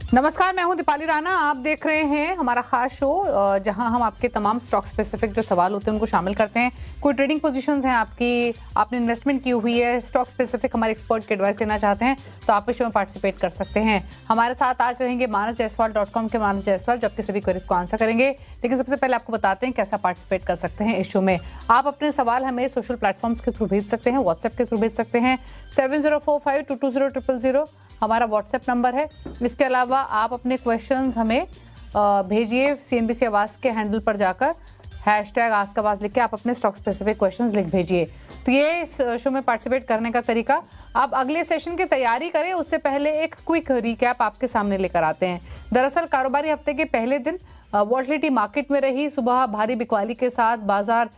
नमस्कार, मैं हूं दीपाली राणा। आप देख रहे हैं हमारा खास शो जहां हम आपके तमाम स्टॉक स्पेसिफिक जो सवाल होते हैं उनको शामिल करते हैं। कोई ट्रेडिंग पोजीशंस हैं आपकी, आपने इन्वेस्टमेंट की हुई है, स्टॉक स्पेसिफिक हमारे एक्सपर्ट की एडवाइस लेना चाहते हैं तो आप इस शो में पार्टिसिपेट कर सकते हैं। हमारे साथ आज रहेंगे manasjaiswal.com के मानस जायसवाल, जबकि सभी क्वेरीज को आंसर करेंगे। लेकिन सबसे पहले आपको बताते हैं कैसा पार्टिसिपेट कर सकते हैं इस शो में। आप अपने सवाल हमें सोशल प्लेटफॉर्म्स के थ्रू भेज सकते हैं, व्हाट्सएप के थ्रू भेज सकते हैं। 7045220000 हमारा व्हाट्सएप नंबर है। इसके अलावा आप अपने क्वेश्चंस हमें भेजिए CNBC आवाज़ के हैंडल पर जाकर #आस्क लिख के आप अपने स्टॉक स्पेसिफिक क्वेश्चंस लिख भेजिए। तो ये इस शो में पार्टिसिपेट करने का तरीका। आप अगले सेशन की तैयारी करें उससे पहले एक क्विक रिकैप आपके सामने लेकर आते हैं। दरअसल कारोबारी हफ्ते के पहले दिन वॉलेटिलिटी मार्केट में रही। सुबह भारी बिकवाली के साथ बाजार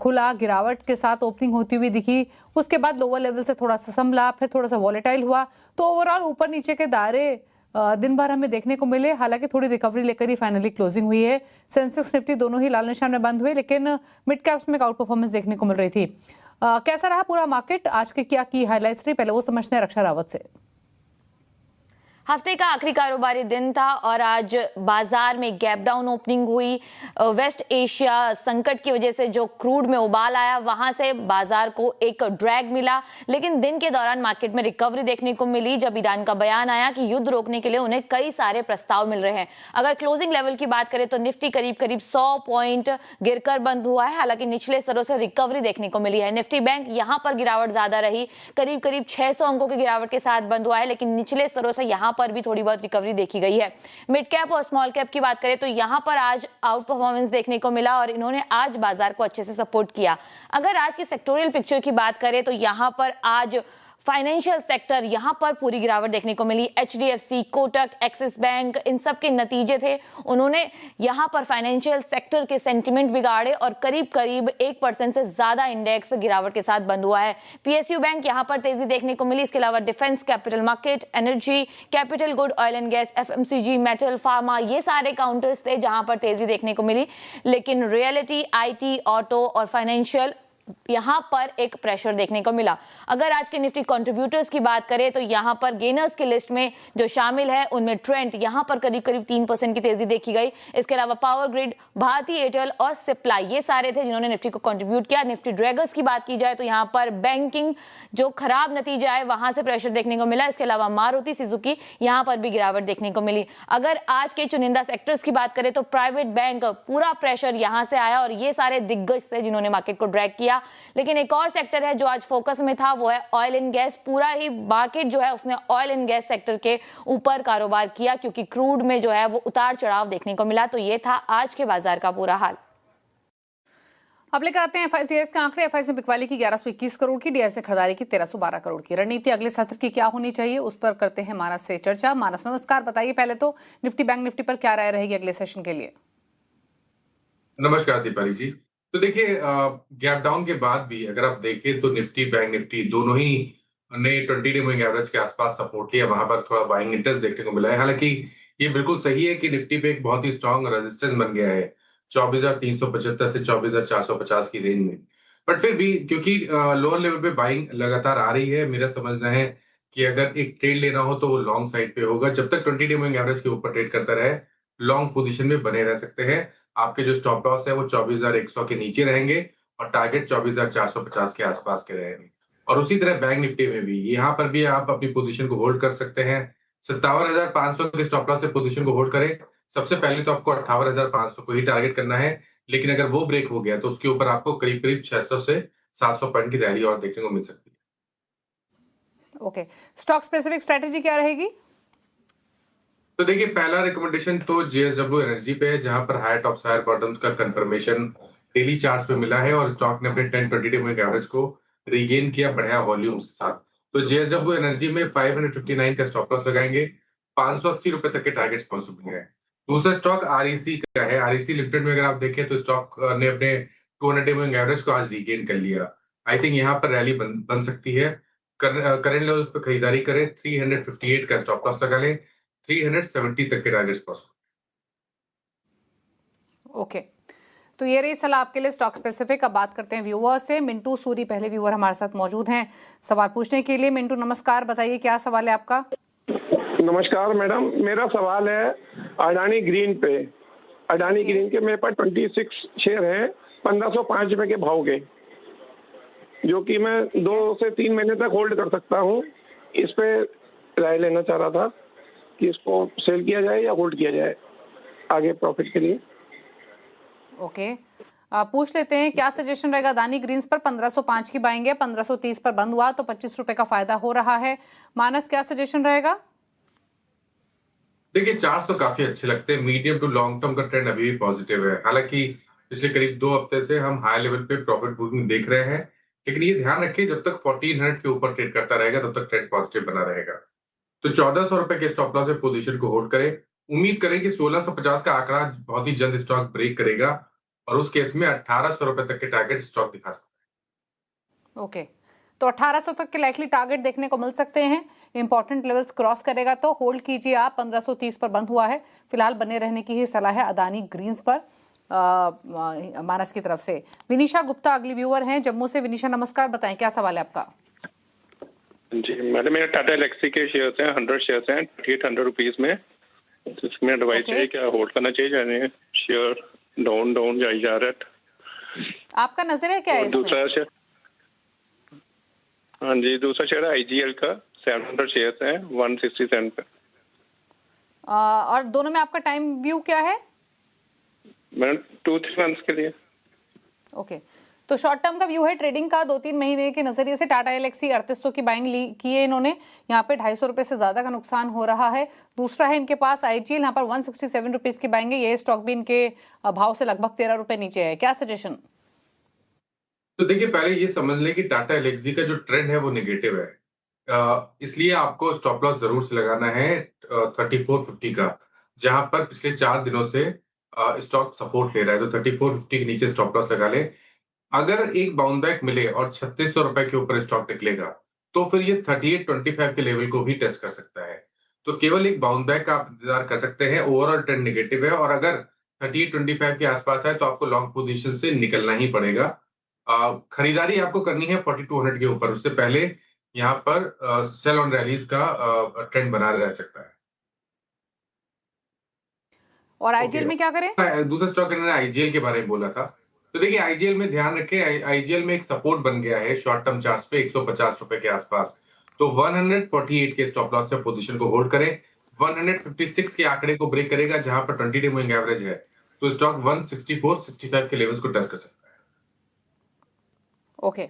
खुला, गिरावट के साथ ओपनिंग होती हुई दिखी। उसके बाद लोअर लेवल से थोड़ा सा संभला, फिर थोड़ा सा वॉलेटाइल हुआ। तो ओवरऑल ऊपर नीचे के दायरे दिन भर हमें देखने को मिले। हालांकि थोड़ी रिकवरी लेकर ही फाइनली क्लोजिंग हुई है। सेंसेक्स निफ्टी दोनों ही लाल निशान में बंद हुए, लेकिन मिड कैप्स में आउट परफॉर्मेंस देखने को मिल रही थी। कैसा रहा पूरा मार्केट, आज के क्या की हाईलाइट्स रही, पहले वो समझते हैं रक्षा रावत से। हफ्ते का आखिरी कारोबारी दिन था और आज बाजार में गैप डाउन ओपनिंग हुई। वेस्ट एशिया संकट की वजह से जो क्रूड में उबाल आया, वहां से बाजार को एक ड्रैग मिला। लेकिन दिन के दौरान मार्केट में रिकवरी देखने को मिली जब ईरान का बयान आया कि युद्ध रोकने के लिए उन्हें कई सारे प्रस्ताव मिल रहे हैं। अगर क्लोजिंग लेवल की बात करें तो निफ्टी करीब 100 पॉइंट गिरकर बंद हुआ है। हालांकि निचले स्तरों से रिकवरी देखने को मिली है। निफ्टी बैंक यहां पर गिरावट ज्यादा रही, करीब 600 अंकों की गिरावट के साथ बंद हुआ है, लेकिन निचले स्तरों से यहां पर भी थोड़ी बहुत रिकवरी देखी गई है। मिड कैप और स्मॉल कैप की बात करें तो यहां पर आज आउट परफॉर्मेंस देखने को मिला और इन्होंने आज बाजार को अच्छे से सपोर्ट किया। अगर आज की सेक्टोरियल पिक्चर की बात करें तो यहां पर आज फाइनेंशियल सेक्टर यहां पर पूरी गिरावट देखने को मिली। HDFC, कोटक, एक्सिस बैंक, इन सब के नतीजे थे। उन्होंने यहां पर फाइनेंशियल सेक्टर के सेंटिमेंट बिगाड़े और करीब 1% से ज्यादा इंडेक्स गिरावट के साथ बंद हुआ है। PSU बैंक यहां पर तेजी देखने को मिली। इसके अलावा defence, capital market, energy, capital good, oil and gas, FMCG, metal, pharma, ये सारे काउंटर्स थे जहां पर तेजी देखने को मिली। लेकिन रियलिटी, IT, ऑटो और फाइनेंशियल यहां पर एक प्रेशर देखने को मिला। अगर आज के निफ्टी कंट्रीब्यूटर्स की बात करें तो यहां पर गेनर्स की लिस्ट में जो शामिल है उनमें ट्रेंट यहां पर करीब 3% की तेजी देखी गई। इसके अलावा पावर ग्रिड, भारती एयरटेल और सिप्ला, ये सारे थे जिन्होंने निफ्टी को कंट्रीब्यूट किया। निफ्टी ड्रैगर्स की बात की जाए तो यहां पर बैंकिंग जो खराब नतीजा है वहां से प्रेशर देखने को मिला। इसके अलावा मारुति सुजुकी यहां पर भी गिरावट देखने को मिली। अगर आज के चुनिंदा सेक्टर्स की बात करें तो प्राइवेट बैंक, पूरा प्रेशर यहां से आया और ये सारे दिग्गज थे जिन्होंने मार्केट को ड्रैग किया। लेकिन एक और सेक्टर है जो आज फोकस में था, वो है ऑयल एंड गैस। पूरा ही मार्केट जो है उसने ऑयल एंड गैस सेक्टर के ऊपर कारोबार किया क्योंकि क्रूड में जो है वो उतार चढ़ाव देखने को मिला। तो ये था आज के बाजार का पूरा हाल। अब लेकर आते हैं FICS के आंकड़े। FICS में बिकवाली की 1121 करोड़ की, DIC खरीदारी की 1312 करोड़ की। रणनीति अगले सत्र की क्या होनी चाहिए, उस पर करते हैं मानस से चर्चा। मानस नमस्कार, बताइए पहले तो निफ्टी बैंक निफ्टी पर क्या राय रहेगी अगले सेशन के लिए। नमस्कार दीपाली जी। तो देखिए, गैप डाउन के बाद भी अगर आप देखें तो निफ्टी बैंक निफ्टी दोनों ही ने 20 डे मूविंग एवरेज के आसपास सपोर्ट लिया। वहां पर थोड़ा बाइंग इंटरेस्ट देखने को मिला है। हालांकि ये बिल्कुल सही है कि निफ्टी पे एक बहुत ही स्ट्रांग रेजिस्टेंस बन गया है 24,375 से 24,450 की रेंज में। बट फिर भी क्योंकि लोअर लेवल पे बाइंग लगातार आ रही है, मेरा समझना है कि अगर एक ट्रेड लेना हो तो वो लॉन्ग साइड पे होगा। जब तक 20 डे मूविंग एवरेज के ऊपर ट्रेड करता रहे, लॉन्ग पोजीशन में बने रह सकते हैं। आपके जो स्टॉप लॉस है वो 24,100 के नीचे रहेंगे और टारगेट 24,450 के आसपास के रहेंगे। और उसी तरह बैंक निफ्टी में भी यहाँ पर भी आप अपनी पोजीशन को होल्ड कर सकते हैं। 57,500 के स्टॉप लॉस से पोजीशन को होल्ड करें। सबसे पहले तो आपको 58,500 को ही टारगेट करना है, लेकिन अगर वो ब्रेक हो गया तो उसके ऊपर आपको करीब 600 से 700 पॉइंट की रैली और देखने को मिल सकती है। ओके, स्टॉक स्पेसिफिक स्ट्रेटेजी क्या रहेगी? तो देखिए, पहला रिकमेंडेशन तो JSW एनर्जी पे है, जहां पर हायर टॉप्स हायर बॉटम्स का कंफर्मेशन डेली चार्ट्स पे मिला है और स्टॉक ने अपने 10-20 डे मूविंग एवरेज को रीगेन किया बढ़िया वॉल्यूम्स के साथ। तो JSW एनर्जी में 559 का स्टॉप लॉस लगाएंगे। 580 रुपए तक के टारगेट्स पॉसिबल है। दूसरा स्टॉक REC का है। REC लिमिटेड में अगर आप देखें तो स्टॉक ने अपने 200 डे मूविंग एवरेज को आज रीगेन कर लिया। आई थिंक यहाँ पर रैली बन सकती है। करंट लेवल्स पे खरीदारी करें। 358 का स्टॉप लॉस लगा लें। 370 तक के टारगेट्स पॉसिबल। ओके, तो ये रही सलाह आपके लिए स्टॉक स्पेसिफिक। अब बात करते हैं व्यूअर से। मिंटू सूरी पहले व्यूअर हमारे साथ मौजूद हैं सवाल पूछने के लिए। मिंटू नमस्कार, बताइए क्या सवाल है आपका। नमस्कार मैडम, मेरा सवाल है अडानी ग्रीन पे। अडानी ओके। ग्रीन के मेरे पास 26 शेयर हैं 1505 रुपए के भाव के, जो कि मैं ठीक 2 है। से 3 महीने तक होल्ड कर सकता हूँ। इस पे राय लेना चाह रहा था कि इसको सेल किया जाए या होल्ड किया जाए आगे प्रॉफिट के लिए। ओके, पूछ लेते हैं क्या सजेशन रहेगा। अदानी ग्रीन्स पर 1505 की बाइंग है, 1530 पर बंद हुआ तो 25 रुपए का फायदा हो रहा है। मानस, क्या सजेशन रहेगा? देखिए, चार्ट्स तो काफी अच्छे लगते हैं। मीडियम टू लॉन्ग टर्म का ट्रेंड अभी भी पॉजिटिव है। हालांकि पिछले करीब 2 हफ्ते से हम हाई लेवल पे प्रॉफिट बुकिंग देख रहे हैं, लेकिन ये ध्यान रखिए जब तक 1400 के ऊपर ट्रेड करता रहेगा तब तक ट्रेंड पॉजिटिव बना रहेगा। तो 1400 रुपए के स्टॉप लॉस से पोजीशन को होल्ड करें। उम्मीद करें कि 1650 का आंकड़ा बहुत ही जल्द स्टॉक ब्रेक करेगा और उस केस में 1800 रुपए तक के टारगेट स्टॉक दिखा सकता ओके, तो 1800 तक के लाइकली टारगेट देखने को मिल सकते हैं। इंपॉर्टेंट लेवल्स क्रॉस करेगा तो होल्ड कीजिए आप। 1530 पर बंद हुआ है, फिलहाल बने रहने की ही सलाह है अदानी ग्रीन्स पर मानस की तरफ से। विनीशा गुप्ता अगली व्यूअर हैं जम्मू से। विनीशा नमस्कार, बताएं क्या सवाल है आपका। जी मैडम, मेरा टाटा एलेक्सी के शेयर्स हैं, 100 शेयर्स हैं 3800 रुपीज में। तो इसमें एडवाइस Okay. है क्या होल्ड करना चाहिए जाने शेयर डाउन डाउन जाई जा रहा है। आपका नजरिया क्या है और इसमें? दूसरा शेयर, हाँ जी, दूसरा शेयर है आईजीएल का 700 शेयर्स हैं 167 पे। और दोनों में आपका टाइम व्यू क्या है? मैडम 2-3 मंथ्स के लिए। ओके, तो शॉर्ट टर्म का व्यू है ट्रेडिंग का 2-3 महीने के नजरिए से। टाटा एलेक्सी 3800 की बाइंग की है इन्होंने, यहाँ पे 250 रुपए से ज्यादा का नुकसान हो रहा है। दूसरा है इनके पास आईजीएल, यहाँ पर 167 रुपीज की बाइंग है। ये स्टॉक भी इनके भाव से लगभग 13 रुपए नीचे है। क्या सजेशन? तो देखिए, पहले ये समझ लें कि टाटा एलेक्सी का जो ट्रेंड है वो नेगेटिव है। इसलिए आपको स्टॉप लॉस जरूर से लगाना है 3450 का, जहां पर पिछले 4 दिनों से स्टॉक सपोर्ट ले रहा है। तो 3450 के नीचे स्टॉप लॉस लगा ले। अगर एक बाउंस बैक मिले और 3600 रुपए के ऊपर स्टॉक निकलेगा तो फिर ये 3825 के लेवल को भी टेस्ट कर सकता है। तो केवल एक बाउंस बैक का आप इंतजार कर सकते हैं। ओवरऑल ट्रेंड नेगेटिव है और अगर 3825 के आसपास है तो आपको लॉन्ग पोजीशन से निकलना ही पड़ेगा। खरीदारी आपको करनी है 4200 के ऊपर। उससे पहले यहाँ पर सेल ऑन रैलीज का ट्रेंड बना रह सकता है। और आईजीएल में क्या करें? दूसरा स्टॉक इन्होंने आईजीएल के बारे में बोला था। तो देखिए, आईजीएल में ध्यान रखें, आईजीएल में एक सपोर्ट बन गया है शॉर्ट टर्म चार्ट्स पे 150 रुपए के आसपास। तो 148 के स्टॉप लॉस से पोजीशन को होल्ड करें। 156 के आंकड़े को ब्रेक करेगा जहां पर 20 डे मूविंग एवरेज है, तो स्टॉक 164-65 के लेवल्स को टच कर सकता है। ओके,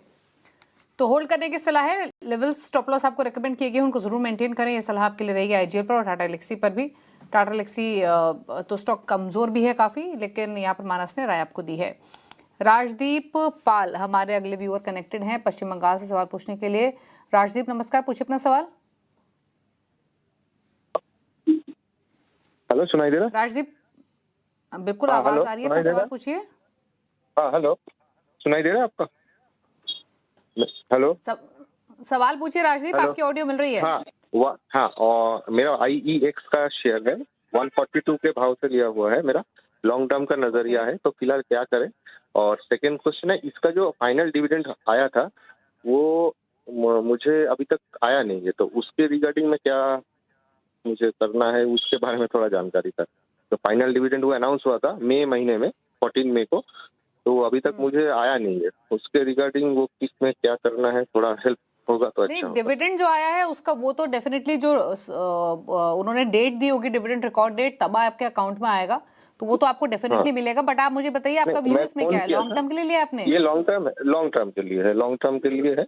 तो होल्ड करने की सलाह है। लेवल्स स्टॉप लॉस आपको रेकमेंड किए गए, उनको जरूर मेंटेन करें। ये सलाह आपके लिए रहेगी आईजीएल पर और टाटा एलेक्सी पर भी। टाटा एलेक्सी तो स्टॉक कमजोर भी है काफी, लेकिन यहाँ पर मानस ने राय आपको दी है। राजदीप पाल हमारे अगले व्यूअर कनेक्टेड हैं पश्चिम बंगाल से सवाल पूछने के लिए। राजदीप नमस्कार, पूछिए अपना सवाल। हेलो, सुनाई दे रहा? राजदीप, बिल्कुल हाँ, आवाज हेलो, आ रही है, सुनाई अपना दे सवाल रहा? पूछिए। हाँ हेलो, सुनाई दे रहा है आपका? हेलो सवाल पूछिए राजदीप, हेलो। आपकी ऑडियो मिल रही है। हाँ हाँ, और मेरा IEX का शेयर है 142 के भाव से लिया हुआ है। मेरा लॉन्ग टर्म का नजरिया है, तो फिलहाल क्या करें? और सेकंड क्वेश्चन है, इसका जो फाइनल डिविडेंड आया था वो मुझे अभी तक आया नहीं है, तो उसके रिगार्डिंग में क्या मुझे करना है उसके बारे में थोड़ा जानकारी था। तो फाइनल डिविडेंड वो अनाउंस हुआ था मई महीने में 14 मई को, तो अभी तक मुझे आया नहीं है। उसके रिगार्डिंग वो किस में क्या करना है, थोड़ा हेल्प होगा तो नहीं, अच्छा होगा। डिविडेंड जो आया है उसका वो तो डेफिनेटली जो उन्होंने डेट दी होगी, डिविडेंड रिकॉर्ड डेट, तब आपके अकाउंट में आएगा, तो वो तो आपको डेफिनेटली मिलेगा। बट आप मुझे बताइए आपका नहीं, व्यू मैं इसमें फोन क्या है? किया लॉन्ग था। टर्म के लिए लिया आपने? ये लॉन्ग टर्म के लिए है, लॉन्ग टर्म के लिए है।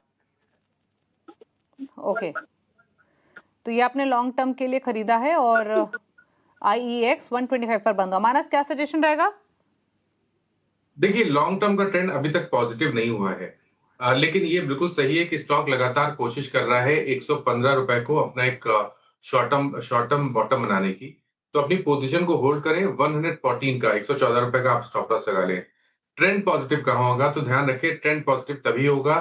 ओके, तो ये आपने लॉन्ग टर्म के लिए खरीदा है और IEX 125 पर बंद हुआ। मानस, क्या सजेशन रहेगा? देखिए, लॉन्ग टर्म का ट्रेंड अभी तक पॉजिटिव नहीं हुआ है, लेकिन ये बिल्कुल सही है कि स्टॉक लगातार कोशिश कर रहा है 115 रुपए को अपना एक शॉर्ट टर्म बॉटम बनाने की। तो अपनी पोजीशन को होल्ड करें। 114 का 114 रुपए का आप स्टॉप लॉस लगा लें। ट्रेंड पॉजिटिव कहाँ होगा? तो ध्यान रखें, ट्रेंड पॉजिटिव तभी होगा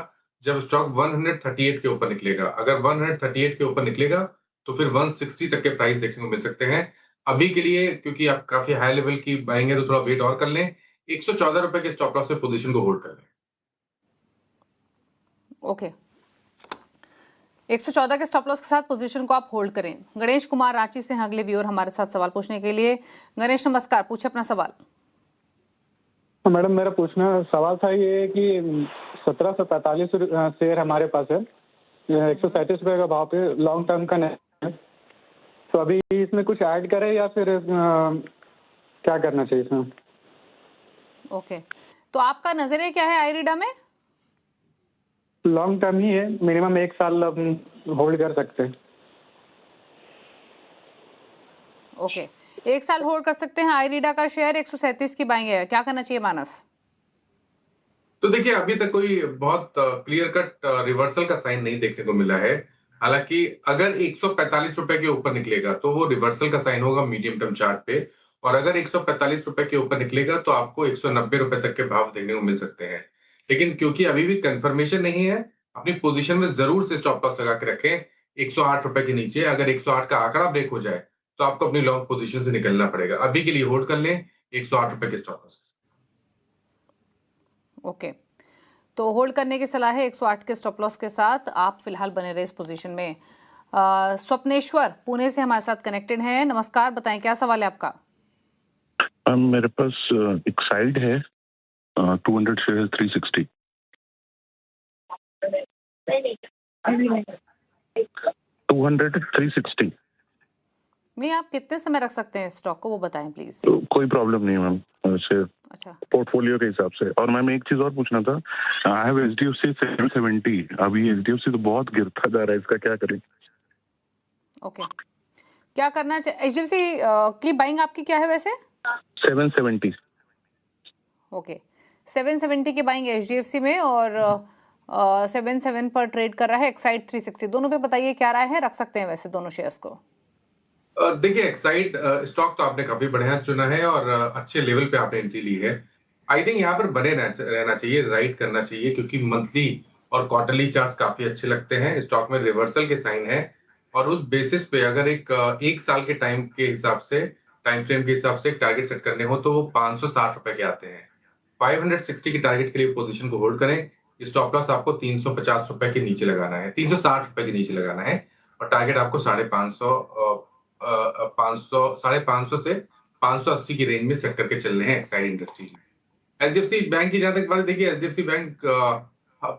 जब स्टॉक 138 के ऊपर निकलेगा। अगर 138 के ऊपर निकलेगा तो फिर 160 तक के प्राइस देखने को मिल सकते हैं। अभी के लिए क्योंकि आप काफी हाई लेवल की बाइंग है तो थोड़ा वेट और कर लें। 114 रुपए के स्टॉप लॉस से पोजीशन को होल्ड कर लें। ओके, 114 के स्टॉप लॉस के साथ पोजीशन को आप होल्ड करें। गणेश कुमार रांची से हैं अगले व्यूअर हमारे साथ सवाल पूछने के लिए। गणेश नमस्कार, पूछे अपना सवाल। मैडम मेरा पूछना सवाल था ये कि 1745 शेयर हमारे पास है, 137 रुपये का भाव पे लॉन्ग टर्म का नहीं है, तो अभी इसमें कुछ ऐड करें या फिर क्या करना चाहिए इसमें? ओके, तो आपका नजरिया क्या है आईरिडा में? लॉन्ग टर्म ही है, मिनिमम 1 साल होल्ड कर सकते हैं। ओके, 1 साल होल्ड कर सकते हैं। आईरिडा का शेयर 137 की बाइंग है, क्या करना चाहिए मानस? तो देखिए अभी तक कोई बहुत क्लियर कट रिवर्सल का साइन नहीं देखने को मिला है। हालांकि अगर 145 रुपए के ऊपर निकलेगा तो वो रिवर्सल का साइन होगा मीडियम टर्म चार्ट पे, और अगर 145 रुपए के ऊपर निकलेगा तो आपको 190 रुपए तक के भाव देखने को मिल सकते हैं। लेकिन क्योंकि अभी भी कंफर्मेशन नहीं है, अपनी पोजीशन में जरूर से स्टॉप लॉस लगा के रखें 108 रुपए के नीचे। अगर 108 का आंकड़ा ब्रेक हो जाए तो आपको अपनी लॉन्ग पोजीशन से निकलना पड़ेगा। अभी के लिए होल्ड कर लें 108 रुपए के स्टॉप लॉस। ओके, तो होल्ड करने की सलाह है 108 के स्टॉप लॉस के साथ। आप फिलहाल बने रहे इस पोजीशन में। स्वप्नेश्वर पुणे से हमारे साथ कनेक्टेड हैं। नमस्कार, बताएं क्या सवाल है आपका? मेरे पास एक साइड है 200 शेयर 360। नहीं, आप कितने समय रख सकते हैं स्टॉक को वो बताएं प्लीज। तो कोई प्रॉब्लम नहीं है मैम, वैसे अच्छा, पोर्टफोलियो के हिसाब से। और मैम एक चीज और पूछना था, आई हैव HDFC 770। अभी HDFC तो बहुत गिरता जा रहा है, इसका क्या करें? ओके, क्या करना चाहिए? HDFC की बाइंग आपकी क्या है वैसे? 770। ओके, 770 की बाइंग HDFC में और 77 पर ट्रेड कर रहा है एक्साइड 360। दोनों पे बताइए क्या राय है, रख सकते हैं वैसे दोनों शेयर्स को? देखिए एक्साइड स्टॉक तो आपने काफी बढ़िया चुना है और अच्छे लेवल पे आपने एंट्री ली है। आई थिंक यहाँ पर बने रहना चाहिए, राइट करना चाहिए, क्योंकि मंथली और क्वार्टरली चार्ट्स काफी अच्छे लगते हैं। स्टॉक में रिवर्सल के साइन है और उस बेसिस पे अगर एक साल के टाइम फ्रेम के हिसाब से टारगेट सेट करने हो तो वो 560 रुपए के आते हैं। 560 के टारगेट के लिए पोजीशन को होल्ड करें। स्टॉप लॉस आपको 350 रुपए के नीचे लगाना है, 360 रुपए के नीचे लगाना है, और टारगेट आपको 550 से 580 की रेंज में सेट करके चलने हैं एक्साइड इंडस्ट्रीज में। एचडीएफसी बैंक की जहां तक बात, देखिए एचडीएफसी बैंक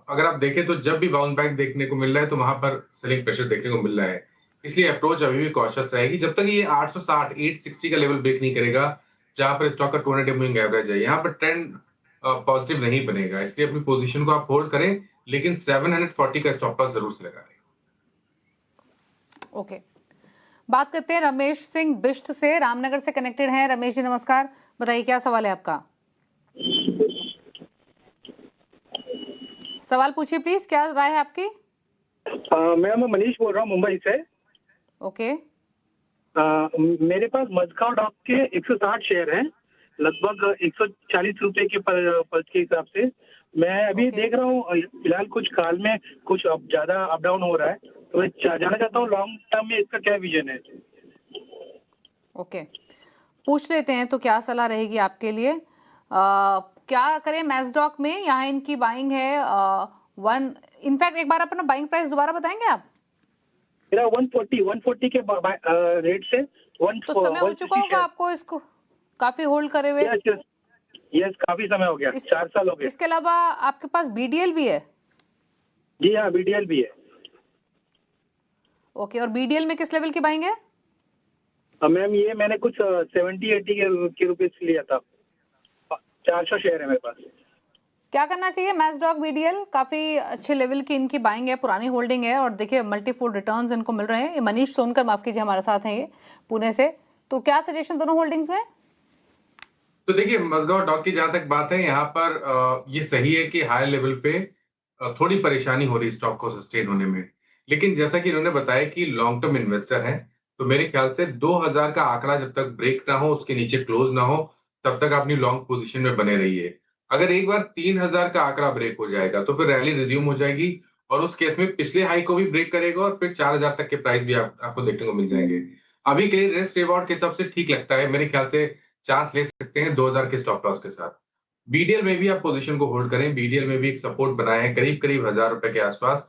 अगर आप देखें तो जब भी बाउंस बैक देखने को मिल रहा है तो वहां पर सेलिंग प्रेशर देखने को मिल रहा है, इसलिए अप्रोच अभी भी कॉशियस रहेगी जब तक ये 860 का लेवल ब्रेक नहीं करेगा, जहां पर स्टॉक का 200 मूविंग एवरेज है। यहाँ पर ट्रेंड पॉजिटिव नहीं बनेगा, इसलिए अपनी पोजीशन को आप होल्ड करें, लेकिन 740 का स्टॉप लॉस जरूर से लगाएं। ओके, बात करते हैं रमेश सिंह बिष्ट से, रामनगर से कनेक्टेड हैं। रमेश जी नमस्कार, बताइए क्या सवाल है आपका? सवाल पूछिए प्लीज, क्या राय है आपकी? मैं मनीष बोल रहा हूँ मुंबई से। ओके, मेरे पास मजगांव डॉक के 160 शेयर हैं, लगभग 140 रुपए के पर के हिसाब से। मैं अभी देख रहा हूँ फिलहाल कुछ काल में कुछ ज्यादा अप डाउन हो रहा है, तो मैं जानना चाहता हूँ लॉन्ग टर्म में इसका क्या विजन है। ओके, पूछ लेते हैं तो क्या सलाह रहेगी आपके लिए। क्या करें मैस्डॉक में? यहाँ इनकी बाइंग है इनफैक्ट एक बार अपना बाइंग प्राइस दोबारा बताएंगे आप? मेरा 140 के रेट से तो समय हो चुका होगा आपको इसको काफी होल्ड करे हुए। यस, काफी समय हो गया, 4 साल हो गए। इसके अलावा आपके पास BDL भी है? जी हाँ, BDL भी है। ओके, और BDL में किस लेवल की बाइंग है? मैम ये मैंने कुछ 70-80 के रुपए से लिया था, 400 शेयर है मेरे पास। क्या करना चाहिए? मैस्डॉक BDL काफी अच्छे लेवल की इनकी बाइंग है, पुरानी होल्डिंग है और देखिए मल्टीफोल्ड रिटर्न्स इनको मिल रहे हैं। ये मनीष सोनकर, माफ कीजिए, हमारे साथ हैं ये पुणे से। तो क्या सजेशन दोनों होल्डिंग्स में? तो देखिए मजगांव डॉक की जहां तक बात है, यहाँ पर ये सही है कि हाई लेवल पे थोड़ी परेशानी हो रही है स्टॉक को सस्टेन होने में, लेकिन जैसा कि इन्होंने बताया कि लॉन्ग टर्म इन्वेस्टर हैं, तो मेरे ख्याल से 2000 का आंकड़ा जब तक ब्रेक ना हो, उसके नीचे क्लोज ना हो, तब तक अपनी लॉन्ग पोजीशन में बने रहिए। अगर एक बार 3000 का आंकड़ा ब्रेक हो जाएगा तो फिर रैली रिज्यूम हो जाएगी और उस केस में पिछले हाई को भी ब्रेक करेगा और फिर 4000 तक के प्राइस भी आपको देखने को मिल जाएंगे। अभी के लिए रिस्क रिवॉर्ड के हिसाब से ठीक लगता है, मेरे ख्याल से चांस ले सकते हैं 2000 के स्टॉप लॉस के साथ। BDL में भी आप पोजीशन को होल्ड करें, BDL में भी एक सपोर्ट बनाए हैं करीब 1000 रुपए के आसपास।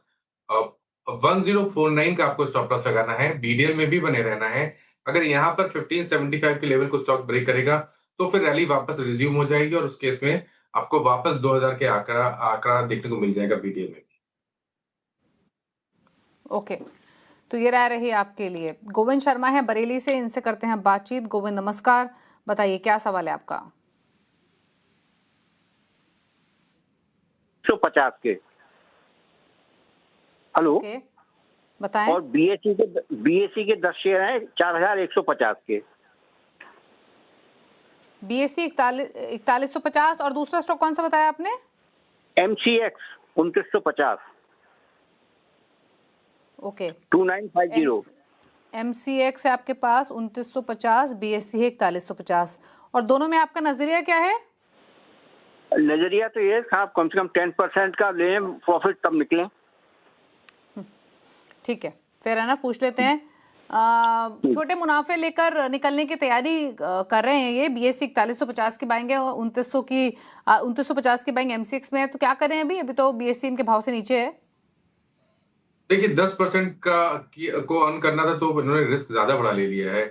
1049 का आपको स्टॉप लॉस लगाना है, बीडीएल में भी बने रहना है। अगर यहाँ पर 1575 के लेवल को स्टॉक ब्रेक करेगा तो फिर रैली वापस रिज्यूम हो जाएगी और उस केस में आपको वापस 2000 के आंकड़ा देखने को मिल जाएगा बीडीएल में। ओके, तो ये राय रही आपके लिए। गोविंद शर्मा है बरेली से, इनसे करते हैं बातचीत। गोविंद नमस्कार, बताइए क्या सवाल है आपका? 150 के। हेलो। ओके, बताएं। और बीएससी के 10 शेयर हैं 4150 के। बीएससी 4150 और दूसरा स्टॉक कौन सा बताया आपने? एमसीएक्स 2950। ओके, 2950। एमसीएक्स है आपके पास 2950, बीएससी है 4150, और दोनों में आपका नजरिया क्या है? नजरिया तो ये साहब कम से कम 10% का लें प्रॉफिट तब निकले। ठीक है, फिर है ना, पूछ लेते हैं। छोटे मुनाफे लेकर निकलने की तैयारी कर रहे हैं। ये बीएससी 4150 की बाइंग है और 2950 की बाइंग एमसीएक्स में है, तो क्या करें अभी तो बीएससी इनके भाव से नीचे है। देखिए 10% को अर्न करना था तो इन्होंने रिस्क ज्यादा बढ़ा ले लिया है।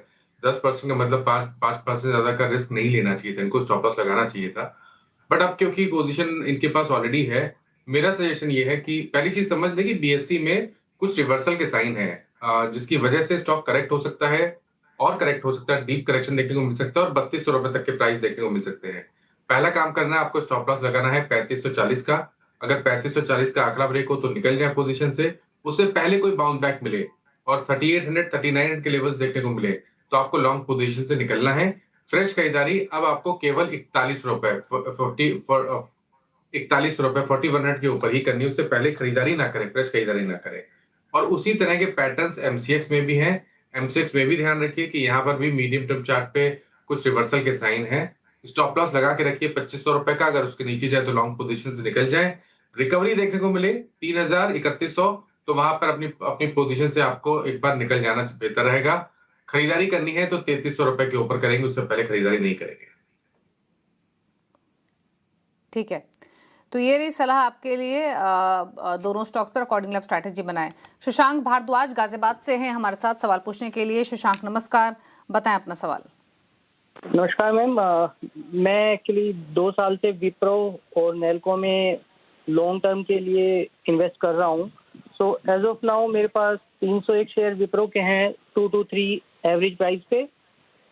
10% का मतलब 5% ज्यादा का रिस्क नहीं लेना चाहिए था, इनको स्टॉप लॉस लगाना चाहिए था। बट अब क्योंकि पोजीशन इनके पास ऑलरेडी है, मेरा सजेशन ये है कि पहली चीज समझ लें कि बीएससी में कुछ रिवर्सल के साइन है, जिसकी वजह से स्टॉक करेक्ट हो सकता है और करेक्ट हो सकता है, डीप करेक्शन देखने को मिल सकता है और 3200 रुपए तक के प्राइस देखने को मिल सकते हैं। पहला काम करना है, आपको स्टॉप लॉस लगाना है 3540 का। अगर 3540 का आंकड़ा ब्रेक हो तो निकल जाए पोजीशन से, उससे पहले कोई बाउंस बैक मिले और 3800 3900 के लेवल्स देखने को मिले तो आपको लॉन्ग पोजीशन से निकलना है। फ्रेश खरीदारी अब आपको केवल 41 रुपए 4100 के ऊपर ही करनी है, उससे पहले खरीदारी ना करें, फ्रेश खरीदारी ना करें। और उसी तरह के पैटर्न्स एमसीएक्स में भी हैं। एमसीएक्स में भी ध्यान रखिए कि यहाँ पर भी मीडियम टर्म चार्ट पे कुछ रिवर्सल के साइन है। स्टॉप लॉस लगा के रखिए 2500 रुपए का, अगर उसके नीचे जाए तो लॉन्ग पोजीशन से निकल जाए। रिकवरी देखने को मिले 3000 3100 तो वहां पर अपनी पोजीशन से आपको एक बार निकल जाना बेहतर रहेगा। खरीदारी करनी है तो 3300 रुपए के ऊपर करेंगे, उससे पहले खरीदारी नहीं करेंगे। ठीक है, तो ये रही सलाह आपके लिए। दोनों स्टॉक पर अकॉर्डिंगली आप स्ट्रैटेजी बनाएं। शशांक भारद्वाज गाजियाबाद से हैं हमारे साथ सवाल पूछने के लिए। शशांक नमस्कार, बताएं अपना सवाल। नमस्कार मैम, मैं एक्चुअली 2 साल से विप्रो और नेल्को में लॉन्ग टर्म के लिए इन्वेस्ट कर रहा हूँ। सो एज ऑफ नाउ मेरे पास 301 शेयर विप्रो के हैं 223 एवरेज प्राइस पे,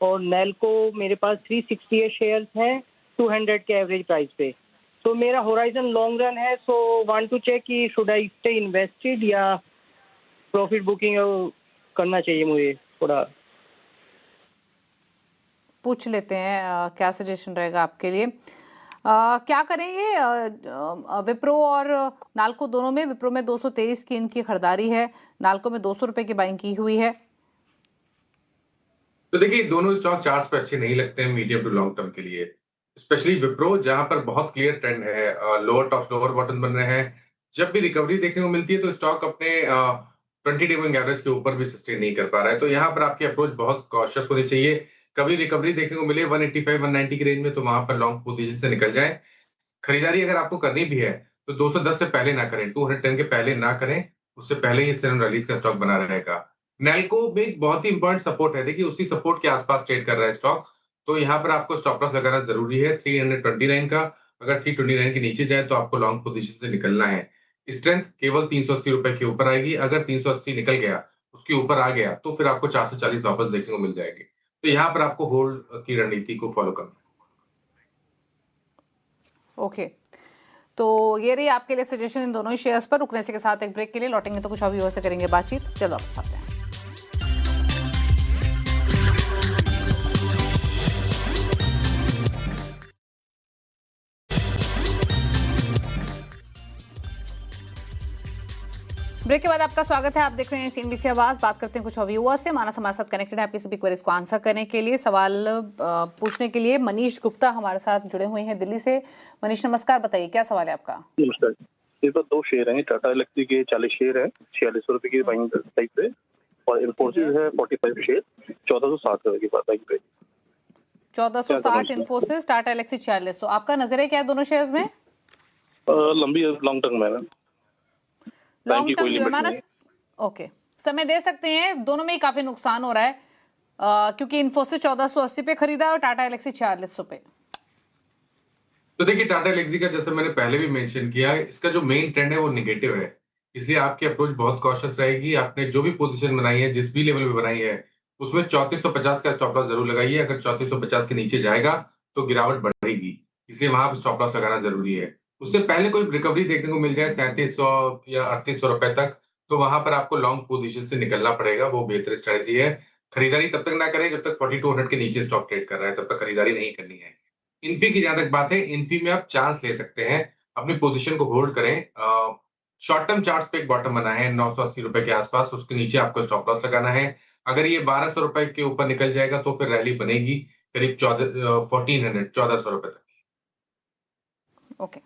और नेल्को मेरे पास 368 शेयर्स हैं 200 के एवरेज प्राइस पे। तो मेरा होराइजन लॉन्ग रन है, सो वांट टू चेक कि शुड आई स्टे इन्वेस्टेड या प्रॉफिट बुकिंग करना चाहिए मुझे। थोड़ा पूछ लेते हैं क्या सजेशन रहेगा आपके लिए। क्या करें ये विप्रो और नाल्को दोनों में? विप्रो में 223 की इनकी खरीदारी है, नाल्को में 200 रुपए की बाइंग की हुई है। तो देखिए दोनों स्टॉक चार्ट्स पे अच्छे नहीं लगते हैं मीडियम टू लॉन्ग टर्म के लिए, स्पेशली विप्रो जहां पर बहुत क्लियर ट्रेंड है, लोअर टॉप लोअर बॉटम बन रहे हैं। जब भी रिकवरी देखने को मिलती है तो स्टॉक अपने 20 डे मूविंग एवरेज के ऊपर भी सस्टेन नहीं कर पा रहा है, तो यहाँ पर आपकी अप्रोच बहुत कॉशियस होनी चाहिए। कभी रिकवरी देखने को मिले 185 190 की रेंज में तो वहां पर लॉन्ग पोजीशन से निकल जाए। खरीदारी अगर आपको करनी भी है तो 210 से पहले ना करें, 210 के पहले ना करें, उससे पहले ये सेल रिलीज का स्टॉक बना रहेगा। नेल्को में एक बहुत ही इंपॉर्टेंट सपोर्ट है, देखिए उसी सपोर्ट के आसपास ट्रेड कर रहा है स्टॉक, तो यहाँ पर आपको स्टॉप लॉस लगाना जरूरी है 329 का। अगर 329 के नीचे जाए तो आपको लॉन्ग पोजीशन से निकलना है। स्ट्रेंथ केवल 380 रुपए के ऊपर आएगी, अगर 380 निकल गया उसके ऊपर आ गया तो फिर आपको 440 वापस देखने को मिल जाएगी। तो यहाँ पर आपको होल्ड की रणनीति को फॉलो करना। ओके, तो ये रही आपके लिए सजेशन इन दोनों ही शेयर्स पर। रुकने से के साथ एक ब्रेक के लिए लौटेंगे तो कुछ और व्यूअर्स से करेंगे बातचीत। चलो आपके साथ हैं। ब्रेक के बाद आपका स्वागत है। आप देख रहे हैं सीएनबीसी आवाज। बात करते हैं कुछ और व्यूअर्स से। मानस हमारे साथ कनेक्टेड है आपकी सभी क्वेरीज को आंसर करने के लिए। सवाल पूछने के लिए मनीष गुप्ता हमारे साथ जुड़े हुए हैं दिल्ली से। मनीष नमस्कार, बताइए क्या सवाल है आपका? नमस्कार, मेरे पास 2 शेयर हैं, टाटा एलेक्सी के 40 शेयर है 4600 रुपए की बाइंग प्राइस पे, और इन्फोसिस है 45 शेयर 1460 रुपए की बाइंग पे। 1460 इन्फोसिस, टाटा एलेक्सी 4600। तो आपका नजरिया क्या है दोनों शेयर्स में? लंबी लॉन्ग टर्म है, लॉन्ग टर्म ओके, समय दे सकते हैं, दोनों में ही काफी नुकसान हो रहा है क्योंकि इन्फोसिस 1480 पे खरीदा है और टाटा एलेक्सी 4600 पे। तो देखिए टाटा एलेक्सी का जैसे मैंने पहले भी मेंशन किया है, इसका जो मेन ट्रेंड है वो नेगेटिव है, इसलिए आपकी अप्रोच बहुत कॉशियस रहेगी। आपने जो भी पोजीशन बनाई है, जिस भी लेवल पे बनाई है, उसमें 3450 का स्टॉप लॉस जरूर लगाइए। अगर 3450 के नीचे जाएगा तो गिरावट बढ़ेगी, इसलिए वहां पे स्टॉप लॉस लगाना जरूरी है। उससे पहले कोई रिकवरी देखने को मिल जाए 3700 या 3800 रुपए तक, तो वहां पर आपको लॉन्ग पोजीशन से निकलना पड़ेगा, वो बेहतर स्ट्रेटजी है। खरीदारी तब तक ना करें जब तक 4200 के नीचे स्टॉक ट्रेड कर रहा है, तब तक खरीदारी नहीं करनी है। इन्फी की जहां तक बात है, इन्फी में आप चांस ले सकते हैं, अपनी पोजीशन को होल्ड करें। शॉर्ट टर्म चार्ट्स पे एक बॉटम बना है 980 रुपए के आसपास, उसके नीचे आपको स्टॉप लॉस लगाना है। अगर ये 1200 रुपए के ऊपर निकल जाएगा तो फिर रैली बनेगी करीब 1400 रुपए तक। ओके,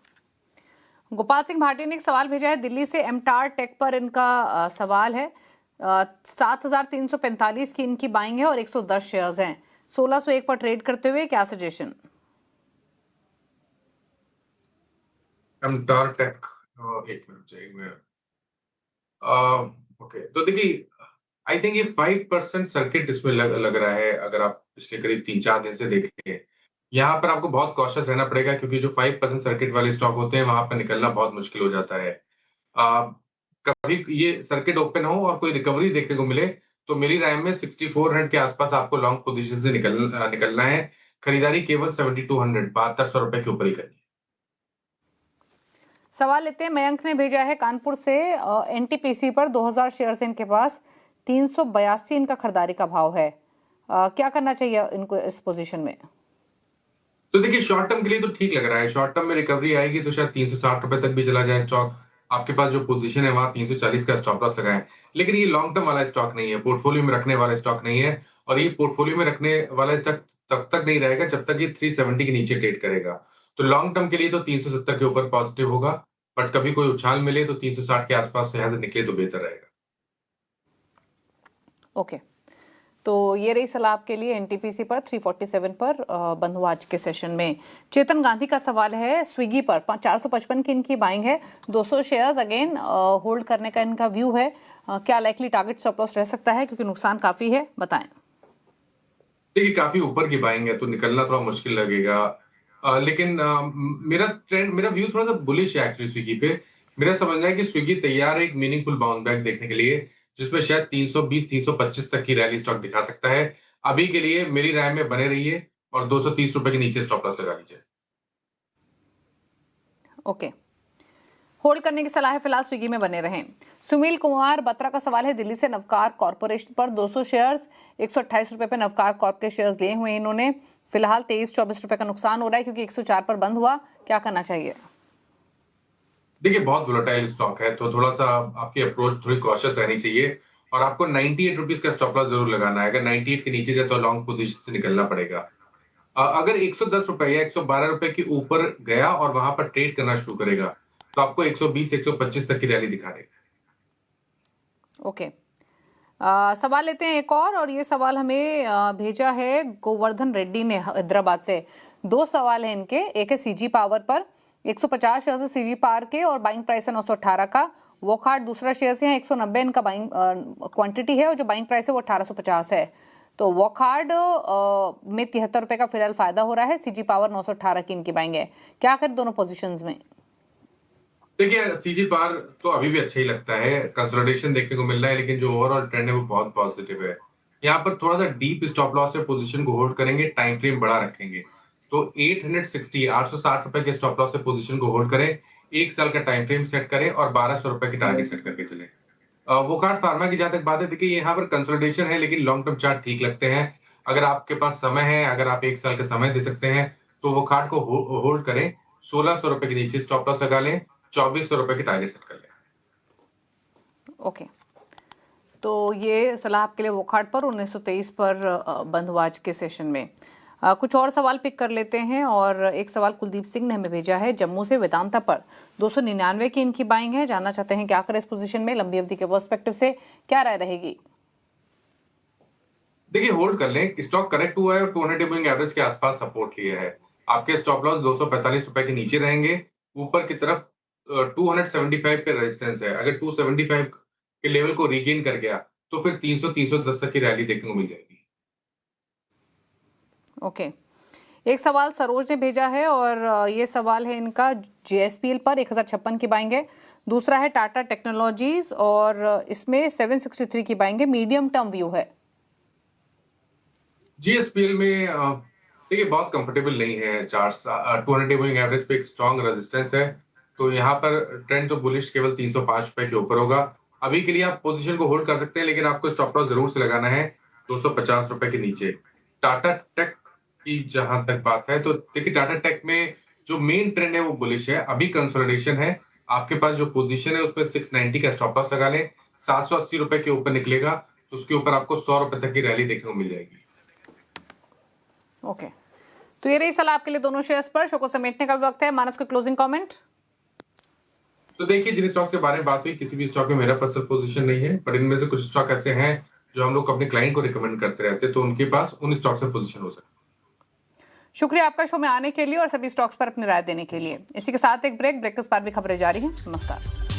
गोपाल सिंह भाटी ने एक सवाल भेजा है दिल्ली से, एमटार टेक पर इनका सवाल है। 7345 की इनकी बाइंग है और 110 शेयर्स हैं, 1601 पर ट्रेड करते हुए क्या सजेशन? एमटार टेक, एक मिनट। ओके, तो देखिए आई थिंक ये 5% सर्किट इसमें लग रहा है। अगर आप पिछले करीब 3-4 दिन से देखें, यहाँ पर आपको बहुत कॉशियस रहना पड़ेगा, क्योंकि जो 5% सर्किट वाले स्टॉक होते हैं वहां पर निकलना बहुत मुश्किल हो जाता है। कभी ये सर्किट ओपन हो और कोई रिकवरी देखने को मिले तो मेरी राय में 6400 के आसपास आपको लॉन्ग पोजीशन से निकलना है। खरीदारी केवल 7200 7200 रुपए के ऊपर ही करनी है। सवाल लेते हैं, मयंक ने भेजा है कानपुर से, एनटीपीसी पर 2000 शेयर्स इनके पास, 382 इनका खरीदारी का भाव है, क्या करना चाहिए इनको इस पोजीशन में? तो देखिए शॉर्ट टर्म के लिए तो ठीक लग रहा है, शॉर्ट टर्म में रिकवरी आएगी तो शायद 360 रुपए तक भी चला जाए स्टॉक। आपके पास जो पोजीशन है वहां 340 का स्टॉप लॉस लगाएं, लेकिन ये लॉन्ग टर्म वाला स्टॉक नहीं है, पोर्टफोलियो में रखने वाला स्टॉक नहीं है। और ये पोर्टफोलियो में रखने वाला स्टॉक तब तक नहीं रहेगा जब तक ये 370 के नीचे ट्रेड करेगा। तो लॉन्ग टर्म के लिए तो 370 के ऊपर पॉजिटिव होगा, बट कभी कोई उछाल मिले तो 360 के आसपास से यहाँ से निकले तो बेहतर रहेगा। ओके, तो ये रही सलाह आपके लिए एनटीपीसी पर 347 पर बंद हुआ आज के सेशन में। चेतन गांधी का सवाल है, स्विगी पर 455 की इनकी बाइंग है, 200 शेयर्स अगेन होल्ड करने का इनका व्यू है, क्या लाइकली टारगेट स्टॉप लॉस रह सकता है क्योंकि नुकसान काफी है, बताएं। देखिए काफी ऊपर की बाइंग है तो निकलना थोड़ा मुश्किल लगेगा, लेकिन मेरा व्यू थोड़ा सा बुलिश है एक्चुअली स्विगी पे। मेरा समझना है कि स्विगी तैयार है एक मीनिंगफुल बाउंस बैक देखने के लिए, जिसमें शायद 320-325 तक की रैली स्टॉक दिखा सकता है। अभी के लिए मेरी राय में बने रहिए और 230 रुपए के नीचे स्टॉप लॉस लगा लीजिए। ओके, होल्ड करने की सलाह है, फिलहाल स्विगी में बने रहें। सुनील कुमार बत्रा का सवाल है, दिल्ली से नवकार कॉर्पोरेशन पर 200 शेयर्स 128 रुपए पे नवकार कॉर्प के शेयर्स लिए हुए इन्होंने, फिलहाल 23-24 रुपए का नुकसान हो रहा है क्योंकि 104 पर बंद हुआ, क्या करना चाहिए? देखिए बहुत वोलेटाइल स्टॉक है तो थोड़ा सा आपकी अप्रोच थोड़ी कॉशियस रहनी चाहिए और आपको 98 रुपीज का स्टॉप लॉस जरूर लगाना है। अगर 98 के नीचे जाए तो लॉन्ग पोजीशन से निकलना पड़ेगा। अगर 110 रुपए या 112 रुपए के ऊपर गया और वहां पर ट्रेड करना शुरू करेगा तो आपको 120-125 तक की रैली दिखा देगा। ओके, सवाल लेते हैं एक और ये सवाल हमें भेजा है गोवर्धन रेड्डी ने हैदराबाद से। 2 सवाल हैं इनके, एक है सीजी पावर पर 150 शेयर है सीजी पावर के और बाइंग प्राइस है 918 का, वोकहार्ट दूसरा शेयर है 190 इनका बाइंग क्वांटिटी है और जो बाइंग प्राइस है वो 1850 है। तो वॉकहार्ड में 73 रुपए का फिलहाल फायदा हो रहा है, सीजी पावर 918 की इनकी बाइंग है, क्या करें दोनों पोजीशंस में? देखिए सीजी पावर तो अभी भी अच्छा ही लगता है, कंसोलिडेशन देखने को मिल रहा है, लेकिन जो ओवरऑल ट्रेंड है वो बहुत पॉजिटिव है। यहाँ पर थोड़ा सा डीप स्टॉप लॉस से पोजीशन को होल्ड करेंगे, टाइम फ्रेम बड़ा रखेंगे तो 860 रुपए के स्टॉप लॉस से पोजीशन को होल्ड करें, 1 साल का टाइम फ्रेम सेट करें और 1200 रुपए की टारगेट सेट करके चले। वोकहार्ट फार्मा की जहां तक बात है, देखिए यहाँ पर कंसोलिडेशन है लेकिन लॉन्ग टर्म चार्ट ठीक लगते हैं। अगर आपके पास समय है, अगर आप 1 साल का समय दे सकते हैं तो वोकहार्ट को होल्ड करें, 1600 रुपए के नीचे स्टॉप लॉस लगा लें, 2400 रुपए की टारगेट सेट कर लें। ओके, तो ये सलाह आपके लिए वोकहार्ट पर 1923 पर बंद हुआ आज के सेशन में। कुछ और सवाल पिक कर लेते हैं और एक सवाल कुलदीप सिंह ने हमें भेजा है जम्मू से, वेदांता पर 299 की इनकी बाइंग है, जानना चाहते हैं क्या करें इस पोजीशन में, लंबी अवधि के पर्सपेक्टिव से क्या राय रहेगी? देखिए होल्ड कर लें, स्टॉक करेक्ट हुआ है और 200 मूविंग एवरेज के आसपास सपोर्ट लिया है। आपके स्टॉप लॉस 245 रुपए के नीचे रहेंगे, ऊपर की तरफ 275 पे रेजिस्टेंस है। अगर 275 के लेवल को रीगेन कर गया तो फिर 300-310 तक की रैली देखने को मिल जाएगी। ओके, एक सवाल सरोज ने भेजा है और ये सवाल है इनका JSPL पर 1056 की बाइंग है। दूसरा है टाटा टेक्नोलॉजीज और इसमें 763 की बाइंग है, मीडियम टर्म व्यू है। JSPL में देखिए बहुत कंफर्टेबल नहीं है चार्ट्स। 200 डे मूविंग एवरेज पे एक स्ट्रॉन्ग रेजिस्टेंस है, तो यहाँ पर ट्रेंड तो बुलिश केवल 305 रुपए के ऊपर होगा। अभी के लिए आप पोजीशन को होल्ड कर सकते हैं, लेकिन आपको स्टॉप लॉस जरूर से लगाना है 250 रुपए के नीचे। टाटा टेक की जहां तक बात है तो देखिए टाटा टेक में जो मेन ट्रेंड है वो बुलिश है। अभी कंसोलिडेशन है, आपके पास जो पोजीशन है उस पर 690 का स्टॉप लॉस लगा लें। 780 रुपए के ऊपर निकलेगा तो उसके ऊपर आपको 100 रुपए तक की रैली देखने को मिल जाएगी। ओके, तो ये रही सलाह आपके लिए दोनों शेयर्स पर। शो को समेटने का भी वक्त है। मानस का क्लोजिंग कमेंट। तो देखिए जिन स्टॉक्स के बारे में बात हुई, किसी भी स्टॉक में मेरा पर्सनल पोजीशन नहीं है, पर इनमें से कुछ स्टॉक ऐसे हैं जो हम लोग अपने क्लाइंट को रिकमेंड करते रहते हैं, तो उनके पास उन स्टॉक से पोजीशन हो सकती है। शुक्रिया आपका शो में आने के लिए और सभी स्टॉक्स पर अपनी राय देने के लिए। इसी के साथ एक ब्रेक के बाद भी खबरें जारी हैं। नमस्कार।